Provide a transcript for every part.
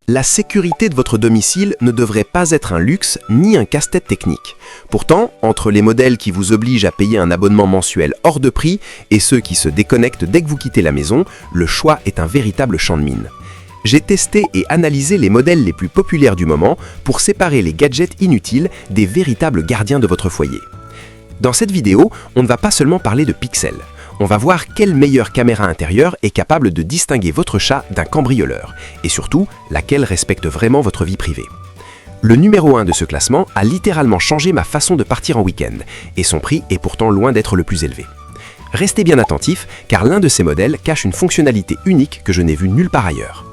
La sécurité de votre domicile ne devrait pas être un luxe ni un casse-tête technique. Pourtant, entre les modèles qui vous obligent à payer un abonnement mensuel hors de prix et ceux qui se déconnectent dès que vous quittez la maison, le choix est un véritable champ de mine. J'ai testé et analysé les modèles les plus populaires du moment pour séparer les gadgets inutiles des véritables gardiens de votre foyer. Dans cette vidéo, on ne va pas seulement parler de pixels. On va voir quelle meilleure caméra intérieure est capable de distinguer votre chat d'un cambrioleur, et surtout, laquelle respecte vraiment votre vie privée. Le numéro 1 de ce classement a littéralement changé ma façon de partir en week-end, et son prix est pourtant loin d'être le plus élevé. Restez bien attentifs, car l'un de ces modèles cache une fonctionnalité unique que je n'ai vue nulle part ailleurs.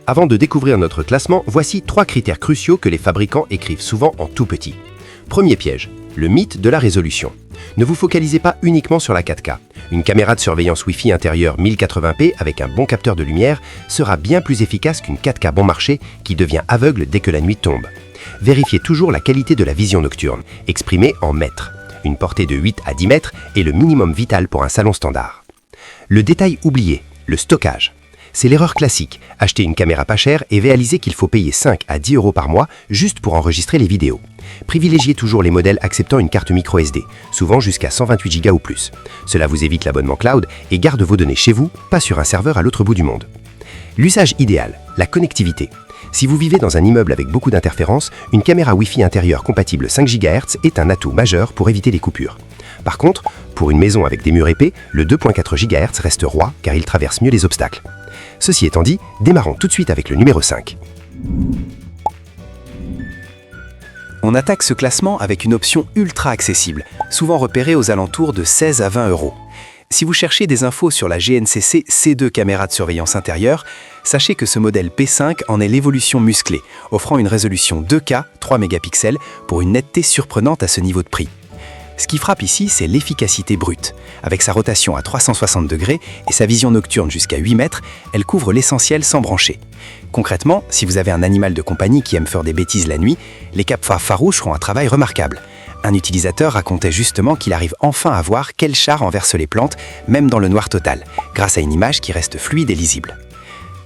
Avant de découvrir notre classement, voici 3 critères cruciaux que les fabricants écrivent souvent en tout petit. Premier piège, le mythe de la résolution. Ne vous focalisez pas uniquement sur la 4K. Une caméra de surveillance Wi-Fi intérieure 1080p avec un bon capteur de lumière sera bien plus efficace qu'une 4K bon marché qui devient aveugle dès que la nuit tombe. Vérifiez toujours la qualité de la vision nocturne, exprimée en mètres. Une portée de 8 à 10 mètres est le minimum vital pour un salon standard. Le détail oublié, le stockage. C'est l'erreur classique, acheter une caméra pas chère et réaliser qu'il faut payer 5 à 10 € par mois juste pour enregistrer les vidéos. Privilégiez toujours les modèles acceptant une carte micro SD, souvent jusqu'à 128 Go ou plus. Cela vous évite l'abonnement cloud et garde vos données chez vous, pas sur un serveur à l'autre bout du monde. L'usage idéal, la connectivité. Si vous vivez dans un immeuble avec beaucoup d'interférences, une caméra Wi-Fi intérieure compatible 5 GHz est un atout majeur pour éviter les coupures. Par contre, pour une maison avec des murs épais, le 2.4 GHz reste roi car il traverse mieux les obstacles. Ceci étant dit, démarrons tout de suite avec le numéro 5. On attaque ce classement avec une option ultra accessible, souvent repérée aux alentours de 16 à 20 €. Si vous cherchez des infos sur la GNCC C2 caméra de surveillance intérieure, sachez que ce modèle P5 en est l'évolution musclée, offrant une résolution 2K 3 mégapixels pour une netteté surprenante à ce niveau de prix. Ce qui frappe ici, c'est l'efficacité brute. Avec sa rotation à 360 degrés et sa vision nocturne jusqu'à 8 mètres, elle couvre l'essentiel sans brancher. Concrètement, si vous avez un animal de compagnie qui aime faire des bêtises la nuit, les capteurs farouches feront un travail remarquable. Un utilisateur racontait justement qu'il arrive enfin à voir quel chat renverse les plantes, même dans le noir total, grâce à une image qui reste fluide et lisible.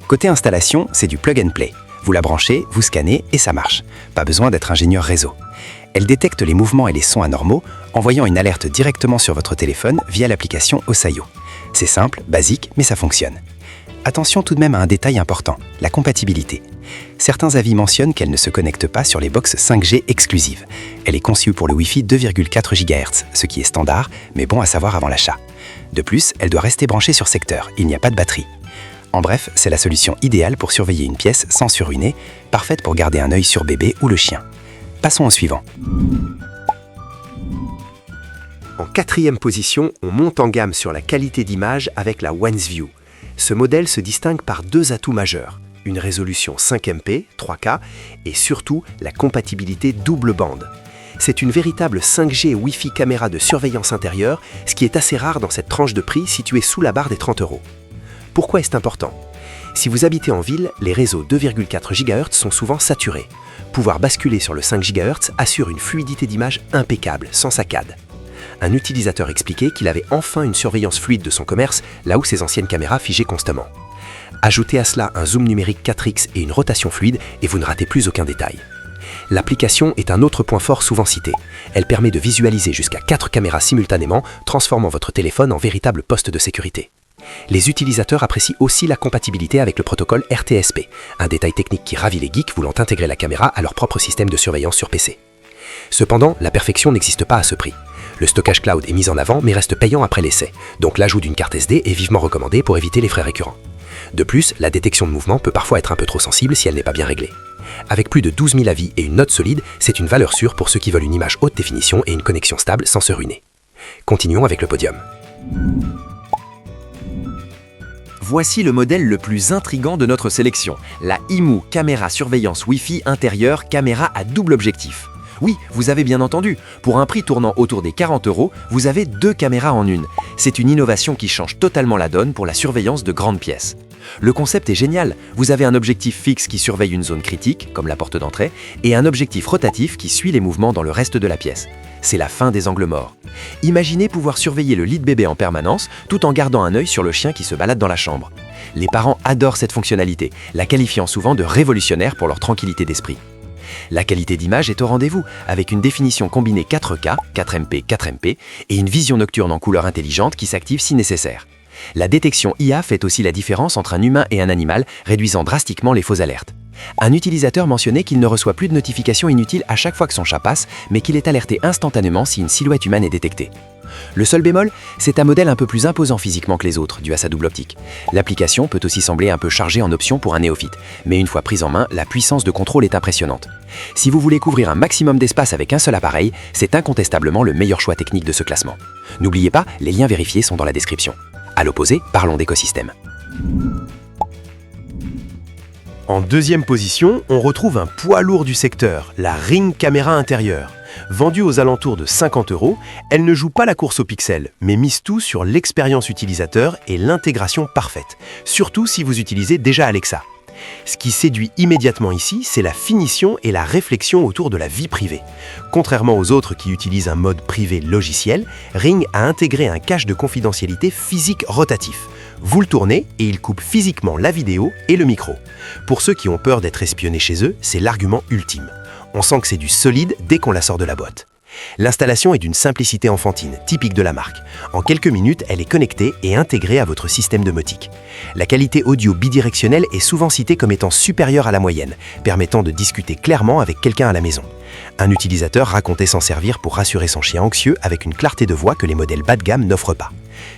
Côté installation, c'est du plug and play. Vous la branchez, vous scannez et ça marche. Pas besoin d'être ingénieur réseau. Elle détecte les mouvements et les sons anormaux, envoyant une alerte directement sur votre téléphone via l'application Osayo. C'est simple, basique, mais ça fonctionne. Attention tout de même à un détail important, la compatibilité. Certains avis mentionnent qu'elle ne se connecte pas sur les box 5G exclusives. Elle est conçue pour le Wi-Fi 2,4 GHz, ce qui est standard, mais bon à savoir avant l'achat. De plus, elle doit rester branchée sur secteur, il n'y a pas de batterie. En bref, c'est la solution idéale pour surveiller une pièce sans surruiner, parfaite pour garder un œil sur bébé ou le chien. Passons au suivant. En 4e position, on monte en gamme sur la qualité d'image avec la OneView. Ce modèle se distingue par 2 atouts majeurs, une résolution 5MP, 3K et surtout la compatibilité double bande. C'est une véritable 5G Wi-Fi caméra de surveillance intérieure, ce qui est assez rare dans cette tranche de prix située sous la barre des 30 €. Pourquoi est-ce important ? Si vous habitez en ville, les réseaux 2,4 GHz sont souvent saturés. Pouvoir basculer sur le 5 GHz assure une fluidité d'image impeccable, sans saccade. Un utilisateur expliquait qu'il avait enfin une surveillance fluide de son commerce, là où ses anciennes caméras figeaient constamment. Ajoutez à cela un zoom numérique 4x et une rotation fluide et vous ne ratez plus aucun détail. L'application est un autre point fort souvent cité. Elle permet de visualiser jusqu'à 4 caméras simultanément, transformant votre téléphone en véritable poste de sécurité. Les utilisateurs apprécient aussi la compatibilité avec le protocole RTSP, un détail technique qui ravit les geeks voulant intégrer la caméra à leur propre système de surveillance sur PC. Cependant, la perfection n'existe pas à ce prix. Le stockage cloud est mis en avant mais reste payant après l'essai, donc l'ajout d'une carte SD est vivement recommandé pour éviter les frais récurrents. De plus, la détection de mouvement peut parfois être un peu trop sensible si elle n'est pas bien réglée. Avec plus de 12 000 avis et une note solide, c'est une valeur sûre pour ceux qui veulent une image haute définition et une connexion stable sans se ruiner. Continuons avec le podium. Voici le modèle le plus intrigant de notre sélection, la IMU caméra surveillance Wi-Fi intérieure caméra à double objectif. Oui, vous avez bien entendu, pour un prix tournant autour des 40 €, vous avez 2 caméras en une. C'est une innovation qui change totalement la donne pour la surveillance de grandes pièces. Le concept est génial. Vous avez un objectif fixe qui surveille une zone critique, comme la porte d'entrée, et un objectif rotatif qui suit les mouvements dans le reste de la pièce. C'est la fin des angles morts. Imaginez pouvoir surveiller le lit de bébé en permanence, tout en gardant un œil sur le chien qui se balade dans la chambre. Les parents adorent cette fonctionnalité, la qualifiant souvent de révolutionnaire pour leur tranquillité d'esprit. La qualité d'image est au rendez-vous, avec une définition combinée 4K, 4MP, 4MP, et une vision nocturne en couleur intelligente qui s'active si nécessaire. La détection IA fait aussi la différence entre un humain et un animal, réduisant drastiquement les fausses alertes. Un utilisateur mentionnait qu'il ne reçoit plus de notifications inutiles à chaque fois que son chat passe, mais qu'il est alerté instantanément si une silhouette humaine est détectée. Le seul bémol, c'est un modèle un peu plus imposant physiquement que les autres, dû à sa double optique. L'application peut aussi sembler un peu chargée en options pour un néophyte, mais une fois prise en main, la puissance de contrôle est impressionnante. Si vous voulez couvrir un maximum d'espace avec un seul appareil, c'est incontestablement le meilleur choix technique de ce classement. N'oubliez pas, les liens vérifiés sont dans la description. À l'opposé, parlons d'écosystème. En deuxième position, on retrouve un poids lourd du secteur, la Ring caméra intérieure. Vendue aux alentours de 50 €, elle ne joue pas la course au pixel, mais mise tout sur l'expérience utilisateur et l'intégration parfaite, surtout si vous utilisez déjà Alexa. Ce qui séduit immédiatement ici, c'est la finition et la réflexion autour de la vie privée. Contrairement aux autres qui utilisent un mode privé logiciel, Ring a intégré un cache de confidentialité physique rotatif. Vous le tournez et il coupe physiquement la vidéo et le micro. Pour ceux qui ont peur d'être espionnés chez eux, c'est l'argument ultime. On sent que c'est du solide dès qu'on la sort de la boîte. L'installation est d'une simplicité enfantine, typique de la marque. En quelques minutes, elle est connectée et intégrée à votre système domotique. La qualité audio bidirectionnelle est souvent citée comme étant supérieure à la moyenne, permettant de discuter clairement avec quelqu'un à la maison. Un utilisateur racontait s'en servir pour rassurer son chien anxieux avec une clarté de voix que les modèles bas de gamme n'offrent pas.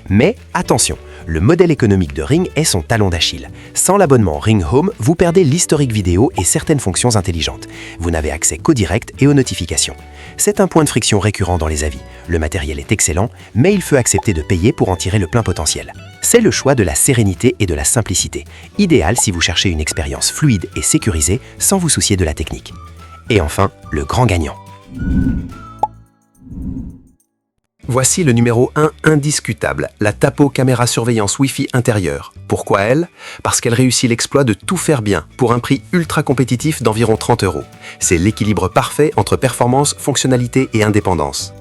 Mais attention, le modèle économique de Ring est son talon d'Achille. Sans l'abonnement Ring Home, vous perdez l'historique vidéo et certaines fonctions intelligentes. Vous n'avez accès qu'au direct et aux notifications. C'est un point de friction récurrent dans les avis. Le matériel est excellent, mais il faut accepter de payer pour en tirer le plein potentiel. C'est le choix de la sérénité et de la simplicité, idéal si vous cherchez une expérience fluide et sécurisée sans vous soucier de la technique. Et enfin, le grand gagnant. Voici le numéro 1 indiscutable, la Tapo caméra surveillance Wi-Fi intérieure. Pourquoi elle? Parce qu'elle réussit l'exploit de tout faire bien, pour un prix ultra compétitif d'environ 30 €. C'est l'équilibre parfait entre performance, fonctionnalité et indépendance.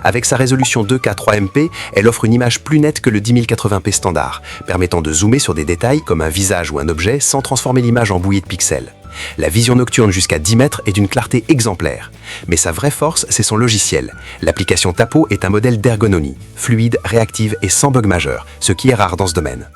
Avec sa résolution 2K 3MP, elle offre une image plus nette que le 10080p standard, permettant de zoomer sur des détails comme un visage ou un objet sans transformer l'image en bouillie de pixels. La vision nocturne jusqu'à 10 mètres est d'une clarté exemplaire. Mais sa vraie force, c'est son logiciel. L'application Tapo est un modèle d'ergonomie, fluide, réactive et sans bug majeur, ce qui est rare dans ce domaine.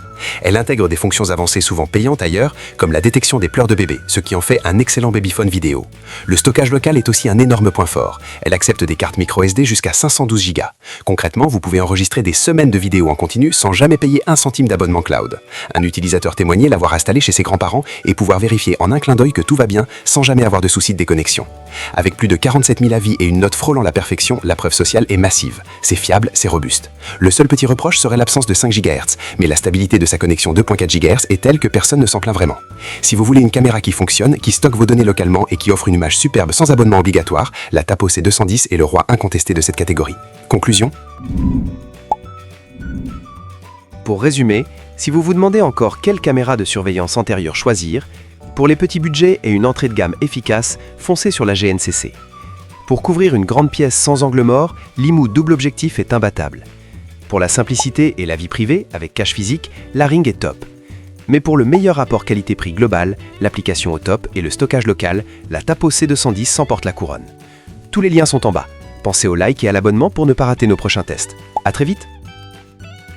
Elle intègre des fonctions avancées souvent payantes ailleurs, comme la détection des pleurs de bébé, ce qui en fait un excellent babyphone vidéo. Le stockage local est aussi un énorme point fort. Elle accepte des cartes micro SD jusqu'à 512 Go. Concrètement, vous pouvez enregistrer des semaines de vidéos en continu sans jamais payer un centime d'abonnement cloud. Un utilisateur témoignait l'avoir installé chez ses grands-parents et pouvoir vérifier en un clin d'œil que tout va bien sans jamais avoir de soucis de déconnexion. Avec plus de 47 000 avis et une note frôlant la perfection, la preuve sociale est massive. C'est fiable, c'est robuste. Le seul petit reproche serait l'absence de 5 GHz, mais la stabilité de sa connexion 2.4 GHz est telle que personne ne s'en plaint vraiment. Si vous voulez une caméra qui fonctionne, qui stocke vos données localement et qui offre une image superbe sans abonnement obligatoire, la Tapo C210 est le roi incontesté de cette catégorie. Conclusion ? Pour résumer, si vous vous demandez encore quelle caméra de surveillance antérieure choisir, pour les petits budgets et une entrée de gamme efficace, foncez sur la GNCC. Pour couvrir une grande pièce sans angle mort, l'IMU double objectif est imbattable. Pour la simplicité et la vie privée, avec cache physique, la Ring est top. Mais pour le meilleur rapport qualité-prix global, l'application au top et le stockage local, la Tapo C210 s'emporte la couronne. Tous les liens sont en bas. Pensez au like et à l'abonnement pour ne pas rater nos prochains tests. À très vite!